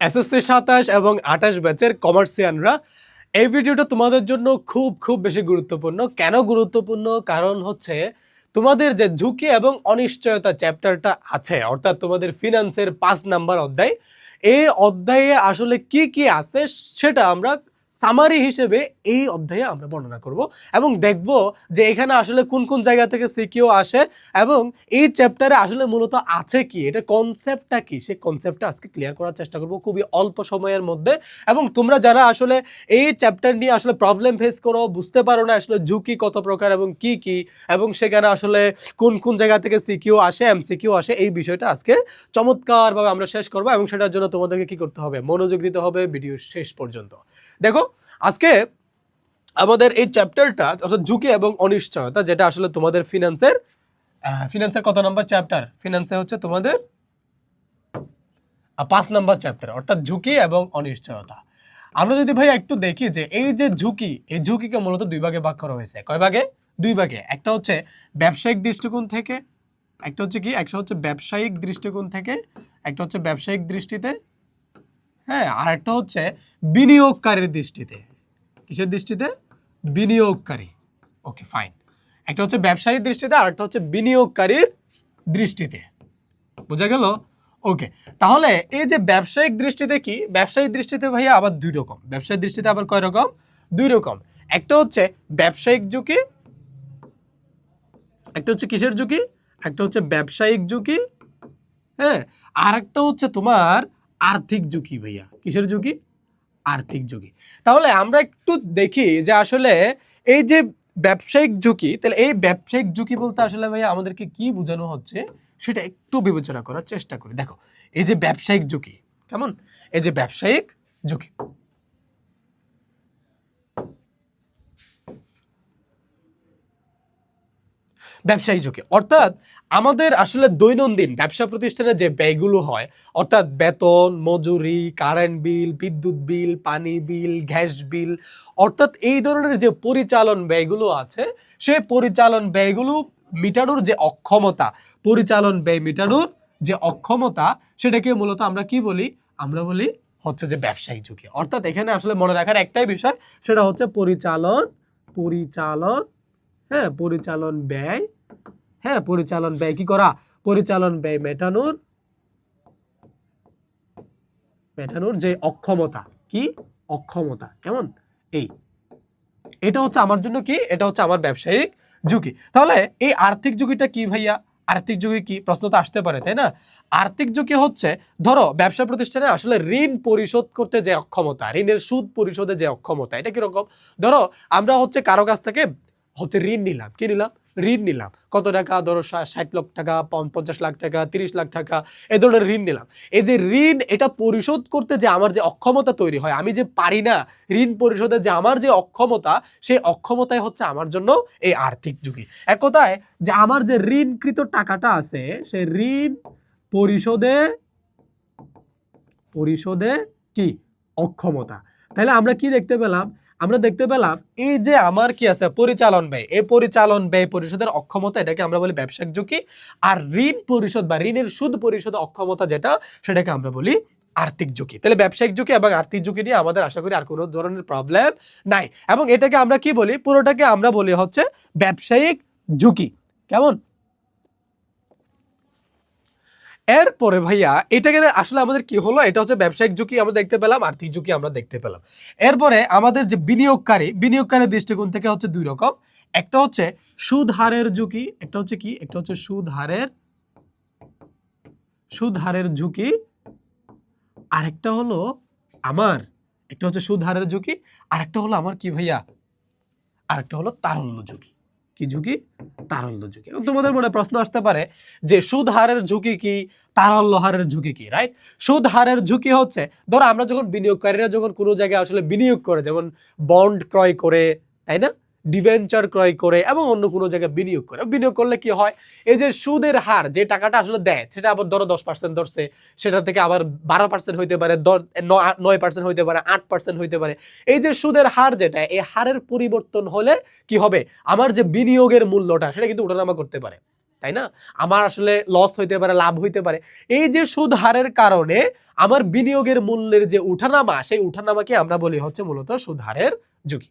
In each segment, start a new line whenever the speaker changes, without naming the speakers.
SSC 27 এবং 28 ব্যাচের কমার্সিয়ানরা, এই ভিডিওটা তোমাদের জন্য খুব খুব বেশি গুরুত্বপূর্ণ। কেন গুরুত্বপূর্ণ? কারণ হচ্ছে তোমাদের যে ঝুঁকি এবং অনিশ্চয়তা চ্যাপ্টারটা আছে, অর্থাৎ তোমাদের ফিনান্সের 5 নাম্বার অধ্যায়, এই অধ্যায়ে আসলে কি কি আছে সেটা আমরা সামারি হিসেবে এই অধ্যায়ে আমরা বর্ণনা করব এবং দেখব যে এখানে আসলে কোন কোন জায়গা থেকে সিকিউ আসে এবং এই চ্যাপ্টারে আসলে মূলত আছে কি, এটা কনসেপ্টটা কি, সেই কনসেপ্টটা আজকে ক্লিয়ার করার চেষ্টা করব খুবই অল্প সময়ের মধ্যে। এবং তোমরা যারা আসলে এই চ্যাপ্টার নিয়ে আসলে প্রবলেম ফেস করো, বুঝতে পারো না আসলে ঝুঁকি কত প্রকার এবং কি কি, এবং সেখানে আসলে কোন কোন জায়গা থেকে সিকিউ আসে, এমসিকিউ আসে, এই বিষয়টা আজকে চমৎকারভাবে আমরা শেষ করব। এবং সেটার জন্য তোমাদেরকে কি করতে হবে? মনোযোগ দিতে হবে ভিডিও শেষ পর্যন্ত। দেখো, আজকে আমাদের এই চ্যাপ্টারটা অর্থাৎ ঝুঁকি এবং অনিশ্চয়তা, যেটা আসলে তোমাদের ফিনান্সের কত নাম্বার চ্যাপ্টার? ফিনান্সে হচ্ছে তোমাদের 5 নাম্বার চ্যাপ্টার, অর্থাৎ ঝুঁকি এবং অনিশ্চয়তা। আমরা যদি ভাই একটু দেখি যে এই যে ঝুঁকি, এই ঝুঁকিকে মূলত দুই ভাগে ভাগ করা হয়েছে। কয় ভাগে? দুই ভাগে। একটা হচ্ছে ব্যবসায়িক দৃষ্টিকোণ থেকে, একটা হচ্ছে কি, একটা হচ্ছে ব্যবসায়িক দৃষ্টিকোণ থেকে, একটা হচ্ছে ব্যবসায়িক দৃষ্টিতে, হ্যাঁ, আর একটা হচ্ছে বিনিয়োগকারীর দৃষ্টিতে। কিসের দৃষ্টিতে? বিনিয়োগকারী। ওকে, ফাইন। একটা হচ্ছে ব্যবসায়িক দৃষ্টিতে আর একটা হচ্ছে বিনিয়োগকারীর দৃষ্টিতে। বোঝা গেল? ওকে, তাহলে এই যে ব্যবসায়িক দৃষ্টিতে কি, ব্যবসায়িক দৃষ্টিতে ভাইয়া আবার দুই রকম। ব্যবসায়িক দৃষ্টিতে আবার কয় রকম? দুই রকম। একটা হচ্ছে ব্যবসায়িক ঝুঁকি, একটা হচ্ছে কিসের ঝুঁকি? একটা হচ্ছে ব্যবসায়িক ঝুঁকি, হ্যাঁ, আর একটা হচ্ছে তোমার আর্থিক ঝুঁকি। ভাইয়া কিসের ঝুঁকি? আর্থিক ঝুঁকি। তাহলে আমরা একটু দেখি যে আসলে এই যে ব্যবসায়িক ঝুঁকি, তাহলে এই ব্যবসায়িক ঝুঁকি বলতে আসলে ভাইয়া আমাদেরকে কি বোঝানো হচ্ছে সেটা একটু বিবেচনা করার চেষ্টা করি। দেখো, এই যে ব্যবসায়িক ঝুঁকি, কেমন? এই যে ব্যবসায়িক ঝুঁকি, ব্যবসায়িক ঝুঁকি অর্থাৎ আমাদের আসলে দৈনন্দিন ব্যবসা প্রতিষ্ঠানে যে ব্যয়গুলো হয়, অর্থাৎ বেতন, মজুরি, কারেন্ট বিল, বিদ্যুৎ বিল, পানি বিল, গ্যাস বিল, অর্থাৎ এই ধরনের যে পরিচালন ব্যয়গুলো আছে, সেই পরিচালন ব্যয়গুলো মিটানোর যে অক্ষমতা, পরিচালন ব্যয় মিটানোর যে অক্ষমতা, সেটাকে মূলত আমরা কি বলি? আমরা বলি হচ্ছে যে ব্যবসায়িক ঝুঁকি। অর্থাৎ এখানে আসলে মনে রাখার একটাই বিষয়, সেটা হচ্ছে পরিচালন, হ্যাঁ, পরিচালন ব্যয়, হ্যাঁ, পরিচালন ব্যয় কি করা? পরিচালন ব্যয় মেটানোর যে অক্ষমতা, কি অক্ষমতা, কেমন? এটা হচ্ছে আমার জন্য কি, এটা হচ্ছে আমার ব্যবসায়িক ঝুঁকি। তাহলে এই আর্থিক ঝুঁকিটা কি ভাইয়া? আর্থিক ঝুঁকি কি, প্রশ্ন তো আসতে পারে, তাই না? আর্থিক ঝুঁকি হচ্ছে, ধরো ব্যবসা প্রতিষ্ঠানে আসলে ঋণ পরিশোধ করতে যে অক্ষমতা, ঋণের সুদ পরিশোধের যে অক্ষমতা, এটা কিরকম? ধরো আমরা হচ্ছে কারো কাছ থেকে হচ্ছে ঋণ নিলাম, কি নিলাম? ঋণ নিলাম। কত টাকা? ধরো 60 লাখ টাকা, 50 লাখ টাকা, 30 লাখ টাকা, এই ধরনের ঋণ নিলাম। এই যে ঋণ, এটা পরিশোধ করতে যে আমার যে অক্ষমতা তৈরি হয়, আমি যে পারি না ঋণ পরিশোধের যে আমার যে অক্ষমতা, সেই অক্ষমতাই হচ্ছে আমার জন্য এই আর্থিক ঝুঁকি। এক কথায় যে আমার যে ঋণকৃত টাকাটা আছে, সেই ঋণ পরিশোধে পরিশোধে কি অক্ষমতা। তাহলে আমরা কি দেখতে পেলাম? আমরা দেখতে পেলাম এই যে আমার কি আছে, পরিচালন ব্যয়, এই পরিচালন ব্যয় পরিশোধের অক্ষমতা, এটাকে আমরা বলি ব্যবসায়িক ঝুঁকি। আর ঋণ পরিশোধ বা ঋণের সুদ পরিশোধের অক্ষমতা যেটা, সেটাকে আমরা বলি আর্থিক ঝুঁকি। তাহলে ব্যবসায়িক ঝুঁকি এবং আর্থিক ঝুঁকি নিয়ে আমাদের আশা করি আর কোনো ধরনের প্রবলেম নাই। এবং এটাকে আমরা কি বলি? পুরোটাকে আমরা বলি হচ্ছে ব্যবসায়িক ঝুঁকি। কেমন? এরপরে ভাইয়া এটাকে আসলে আমাদের কি হলো? এটা হচ্ছে ব্যবসায়িক ঝুঁকি আমরা দেখতে পেলাম, আর্থিক ঝুঁকি আমরা দেখতে পেলাম। এরপরে আমাদের যে বিনিয়োগকারীর দৃষ্টিকোণ থেকে হচ্ছে দুই রকম। একটা হচ্ছে সুদ হারের ঝুঁকি, একটা হচ্ছে কি, একটা হচ্ছে সুদ হারের ঝুঁকি, আরেকটা হলো আমার, একটা হচ্ছে সুদ হারের ঝুঁকি, আরেকটা হলো আমার কি ভাইয়া? আরেকটা হলো তারল্য ঝুঁকি। কি ঝুঁকি? তারল্য ঝুঁকি। এবং তোমাদের মনে প্রশ্ন আসতে পারে যে সুদ হারের ঝুঁকি কি, তারল্য হারের ঝুঁকি কি, রাইট? সুদ হারের ঝুঁকি হচ্ছে, ধরো আমরা যখন বিনিয়োগকারীরা যখন কোনো জায়গায় আসলে বিনিয়োগ করে, যেমন বন্ড ক্রয় করে, তাই না, ডিবেঞ্চার ক্রয় করে এবং অন্য কোনো জায়গায় বিনিয়োগ করে, বিনিয়োগ করলে কি হয়? এই যে সুদের হার, যে টাকাটা আসলে দেয়, সেটা আবার ধরো 10% ধরছে, সেটা থেকে আবার 12% হইতে পারে, 9% হইতে পারে, 8% হইতে পারে। এই যে সুদের হার যেটা, এই হারের পরিবর্তন হলে কি হবে? আমার যে বিনিয়োগের মূল্যটা, সেটা কিন্তু ওঠানামা করতে পারে, তাই না? আমার আসলে লস হইতে পারে, লাভ হইতে পারে। এই যে সুদ হারের কারণে আমার বিনিয়োগের মূল্যের যে উঠানামা, সেই উঠানামাকে আমরা বলি হচ্ছে মূলত সুদ হারের ঝুঁকি।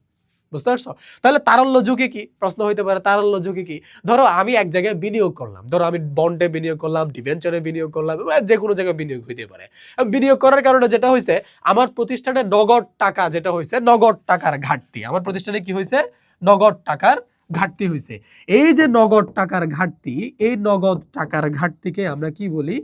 বুঝতে পারছো? তাহলে তারল্য ঝুঁকি কি? প্রশ্ন হইতে পারে তারল্য ঝুঁকি কি? ধরো আমি এক জায়গায় বিনিয়োগ করলাম, ধরো আমি বন্ডে বিনিয়োগ করলাম, ডিবেঞ্চারে বিনিয়োগ করলাম, যে কোনো জায়গায় বিনিয়োগ হইতে পারে। বিনিয়োগ করার কারণে যেটা হয়েছে, আমার প্রতিষ্ঠানে নগদ টাকা যেটা হয়েছে, নগদ টাকার ঘাটতি। আমার প্রতিষ্ঠানে কি হয়েছে? নগদ টাকার ঘাটতি হয়েছে। এই যে নগদ টাকার ঘাটতি, এই নগদ টাকার ঘাটতিকে আমরা কি বলি?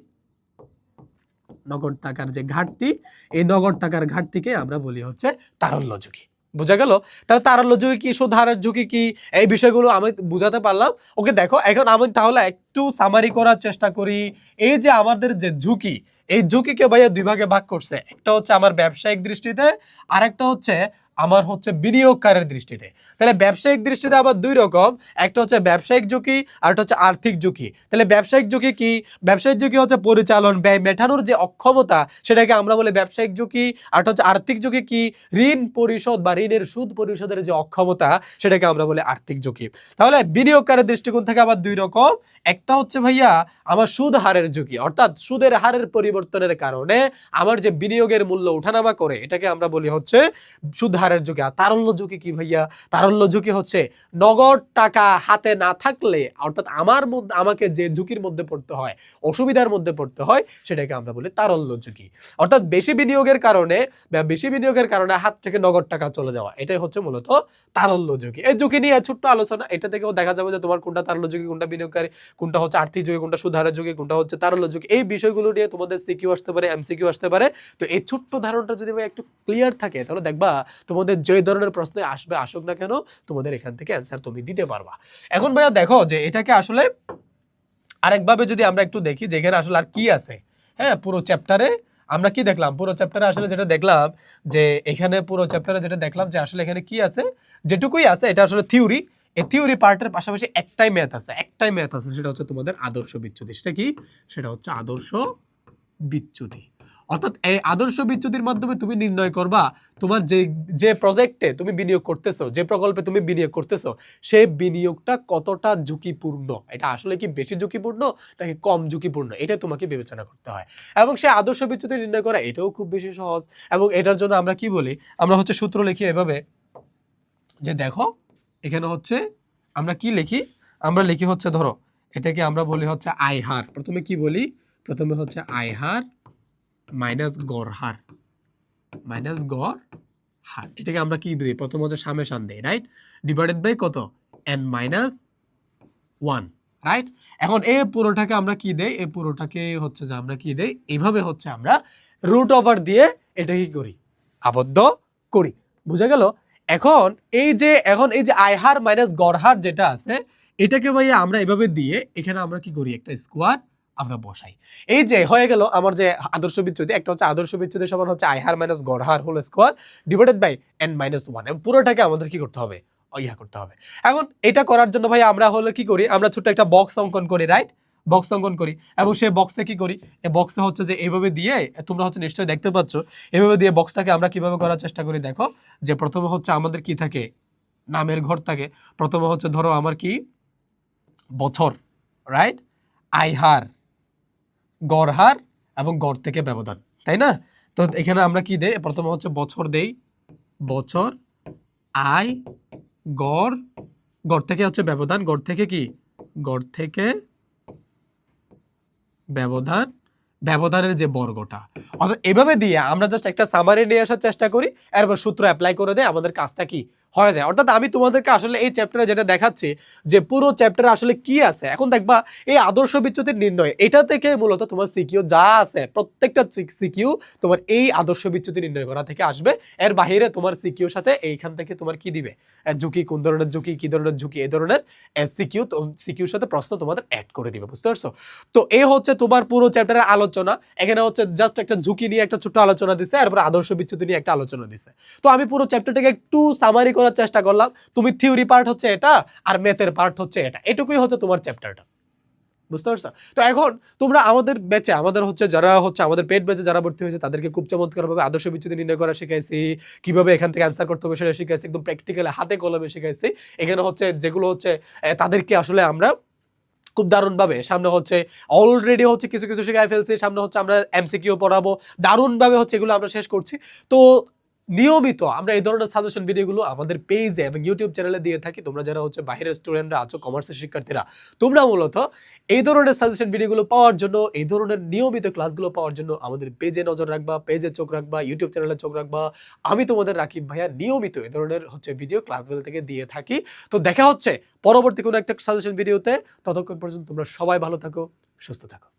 নগদ টাকার যে ঘাটতি, এই নগদ টাকার ঘাটতিকে আমরা বলি হচ্ছে তারল্য ঝুঁকি। বোঝা গেল? তাহলে তারল্য ঝুঁকি কি, সুদ হারের ঝুঁকি কি, এই বিষয়গুলো আমি বুঝাতে পারলাম। ওকে, দেখো এখন আমি তাহলে একটু সামারি করার চেষ্টা করি। এই যে আমাদের যে ঝুঁকি, এই ঝুঁকিকে ভাইয়া দুই ভাগে ভাগ করছে। একটা হচ্ছে আমার ব্যবসায়িক দৃষ্টিতে, আর একটা হচ্ছে আমার হচ্ছে বিনিয়োগকারীর দৃষ্টিতে। তাহলে ব্যবসায়িক দৃষ্টিতে আবার দুই রকম, একটা হচ্ছে ব্যবসায়িক ঝুঁকি, আর একটা হচ্ছে আর্থিক ঝুঁকি। তাহলে ব্যবসায়িক ঝুঁকি কি? ব্যবসায়িক ঝুঁকি হচ্ছে পরিচালন ব্যয় মেটানোর যে অক্ষমতা, সেটাকে আমরা বলি ব্যবসায়িক ঝুঁকি। আর একটা হচ্ছে আর্থিক ঝুঁকি কি? ঋণ পরিশোধ বা ঋণের সুদ পরিশোধের যে অক্ষমতা, সেটাকে আমরা বলি আর্থিক ঝুঁকি। তাহলে বিনিয়োগকারীর দৃষ্টিকোণ থেকে আবার দুই রকম। একটা হচ্ছে ভাইয়া আমার সুদ হারের ঝুঁকি, অর্থাৎ সুদের হারের পরিবর্তনের কারণে আমার যে বিনিয়োগের মূল্য উঠানামা করে, এটাকে আমরা বলি হচ্ছে সুদ হারের ঝুঁকি। আর তারল্য ঝুঁকি কি ভাইয়া? তারল্য ঝুঁকি হচ্ছে নগদ টাকা হাতে না থাকলে, অর্থাৎ আমাকে যে ঝুঁকির মধ্যে পড়তে হয়, অসুবিধার মধ্যে পড়তে হয়, সেটাকে আমরা বলি তারল্য ঝুঁকি। অর্থাৎ বেশি বিনিয়োগের কারণে হাত থেকে নগদ টাকা চলে যাওয়া, এটাই হচ্ছে মূলত তারল্য ঝুঁকি। এই ঝুঁকি নিয়ে ছোট্ট আলোচনা, এটা থেকেও দেখা যাবে যে তোমার কোনটা তারল্য ঝুঁকি, কোনটা বিনিয়োগকারী, কোনটা হচ্ছে আর্থিক ঝুঁকি, কোনটা সুদ হারের ঝুঁকি, কোনটা হচ্ছে তারল্য ঝুঁকি। এই বিষয়গুলো নিয়ে তোমাদের সিকিউ আসতে পারে, এমসিকিউ আসতে পারে। তো এই ছোট্ট ধারণাটা যদি একটু ক্লিয়ার থাকে, তাহলে দেখবা তোমাদের যে ধরনের প্রশ্ন আসুক না কেন, তোমাদের এখান থেকে অ্যান্সার তুমি দিতে পারবা। এখন ভাইয়া দেখো যে এটাকে আসলে আরেকভাবে যদি আমরা একটু দেখি, যেখানে আসলে আর কি আছে। হ্যাঁ, পুরো চ্যাপ্টারে আমরা কি দেখলাম? পুরো চ্যাপ্টারে আসলে যেটা দেখলাম যে এখানে পুরো চ্যাপ্টারে যেটা দেখলাম যে আসলে এখানে কি আছে, যেটুকুই আছে এটা আসলে থিওরি। এই থিওরি পার্টের পাশাপাশি একটাই ম্যাথ আছে, সেটা হচ্ছে তোমাদের আদর্শ বিচ্যুতি। সেটা কি? সেটা হচ্ছে আদর্শ বিচ্যুতি। অর্থাৎ এই আদর্শ বিচ্যুতির মাধ্যমে তুমি নির্ণয় করবা তোমার যে প্রজেক্টে তুমি বিনিয়োগ করতেছো, যে প্রকল্পে তুমি বিনিয়োগ করতেছো, সেই বিনিয়োগটা কতটা ঝুঁকিপূর্ণ, এটা আসলে কি বেশি ঝুঁকিপূর্ণ নাকি কম ঝুঁকিপূর্ণ, এটা তোমাকে বিবেচনা করতে হয়। এবং সেই আদর্শ বিচ্যুতি নির্ণয় করা এটাও খুব বেশি সহজ। এবং এটার জন্য আমরা কি বলি? আমরা হচ্ছে সূত্র লিখি এভাবে, যে দেখো এখানে হচ্ছে আমরা কি লিখি? আমরা লিখি হচ্ছে, ধরো এটাকে আমরা বলি হচ্ছে আয় হার। প্রথমে কি বলি? প্রথমে হচ্ছে আয় হার মাইনাস গড় হার, এটাকে আমরা কি দিই? প্রথম হচ্ছে সামেশন দেই, রাইট? ডিভাইডেড বাই কত? n minus 1, right? এখন এই পুরোটাকে আমরা কি দেই? এই পুরোটাকে হচ্ছে যে আমরা কি দেই? এইভাবে হচ্ছে আমরা রুট ওভার দিয়ে এটা কি করি? আবদ্ধ করি। বুঝা গেল? এখন এই যে আয় হার মাইনাস গড় হার যেটা আছে, এটাকে ভাইয়া আমরা এভাবে দিয়ে এখানে আমরা কি করি? একটা স্কোয়ার আমরা বসাই। এই যে হয়ে গেল আমার যে আদর্শ বিচ্যুতি, একটা হচ্ছে আদর্শ বিচ্যুতি সমান হচ্ছে আয় হার মাইনাস গড় হার whole square divided by n minus 1। এবং পুরোটাকে আমাদের কি করতে হবে? করতে হবে। এখন এটা করার জন্য ভাই আমরা হলো কি করি? আমরা ছোট একটা বক্স অঙ্কন করি, রাইট? বক্স অঙ্কন করি, এবং সেই বক্সে কি করি? এই বক্সে হচ্ছে যে এইভাবে দিয়ে, তোমরা হচ্ছে নিশ্চয়ই দেখতে পাচ্ছ, এভাবে দিয়ে বক্সটাকে আমরা কিভাবে করার চেষ্টা করি। দেখো যে প্রথমে হচ্ছে আমাদের কি থাকে? নামের ঘর থাকে। প্রথমে হচ্ছে ধরো আমার কি বছর, রাইট? আয় হার, গড় হার এবং গড় থেকে ব্যবধান, তাই না? তো এখানে আমরা কি দেই? প্রথমে হচ্ছে বছর দেই, বছর, আয়, গড়, গড় থেকে হচ্ছে ব্যবধান, গড় থেকে কি? গড় থেকে ব্যবধান, ব্যবধানের যে বর্গটা। অর্থাৎ এভাবে দিয়ে আমরা জাস্ট একটা সামারি নিয়ে আসার চেষ্টা করি, এরপর সূত্র অ্যাপ্লাই করে দেয়, আমাদের কাজটা কি হয়ে যায়। অর্থাৎ আমি তোমাদেরকে আসলে এই চ্যাপ্টারে যেটা দেখাচ্ছি যে পুরো চ্যাপ্টারে আসলে কি আছে। এখন দেখবা এই আদর্শ বিচ্যুতির নির্ণয়, এটা থেকে মূলত তোমার সিকিউ যা আছে, প্রত্যেকটা সিকিউ তোমার এই আদর্শ বিচ্যুতি নির্ণয় করা থেকে আসবে। এর বাইরে তোমার সিকিউর সাথে এইখান থেকে তোমার কি দিবে? ঝুঁকি, কোন ধরনের ঝুঁকি, কি ধরনের ঝুঁকি, এই ধরনের সিকিউর সাথে প্রশ্ন তোমাদের অ্যাড করে দিবে। বুঝতে পারছো? তো এই হচ্ছে তোমার পুরো চ্যাপ্টারের আলোচনা। এখানে হচ্ছে জাস্ট একটা ঝুঁকি নিয়ে একটা ছোট আলোচনা দিছে, এরপর আদর্শ বিচ্যুতি নিয়ে একটা আলোচনা দিছে। তো আমি পুরো চ্যাপ্টারটাকে একটু সামারি করার চেষ্টা করলাম। তুমি থিওরি পার্ট হচ্ছে এটা, আর ম্যাথের পার্ট হচ্ছে এটা, এটুকুই হচ্ছে তোমার চ্যাপ্টারটা। বুঝতে পারছো? তো এখন তোমরা আমাদের ব্যাচে, আমাদের হচ্ছে যারা হচ্ছে আমাদের পেড ব্যাচে যারা ভর্তি হয়েছে, তাদেরকে খুব চমৎকারভাবে আদর্শ বিচ্যুতি নির্ণয় করা শিখাইছি, কিভাবে এখান থেকে অ্যান্সার করতে হবে সেটা শিখাইছি, একদম প্র্যাকটিক্যালি হাতে কলমে শিখাইছি। এখানে হচ্ছে যেগুলো হচ্ছে তাদেরকে আসলে আমরা খুব দারুণভাবে। সামনে হচ্ছে অলরেডি হচ্ছে কিছু, কিছু শিখায় ফেলছি। সামনে হচ্ছে আমরা এমসিকিউ পড়াবো। দারুণভাবে হচ্ছে এগুলো আমরা শেষ করছি। তো নিয়মিত আমরা এই ধরনের সাজেশন ভিডিওগুলো আমাদের পেজে এবং ইউটিউব চ্যানেলে দিয়ে থাকি। তোমরা যারা হচ্ছে বাহিরের স্টুডেন্টরা আছো, কমার্সের শিক্ষার্থীরা, তোমরা মূলত এই ধরনের সাজেশন ভিডিওগুলো পাওয়ার জন্য, এই ধরনের নিয়মিত ক্লাসগুলো পাওয়ার জন্য আমাদের পেজে নজর রাখবা, পেজে চোখ রাখবা, ইউটিউব চ্যানেলে চোখ রাখবা। আমি তোমাদের রাকিব ভাইয়া নিয়মিত এই ধরনের হচ্ছে ভিডিও ক্লাসগুলো থেকে দিয়ে থাকি। তো দেখা হচ্ছে পরবর্তী কোনো একটা সাজেশন ভিডিওতে। ততক্ষণ পর্যন্ত তোমরা সবাই ভালো থাকো, সুস্থ থাকো।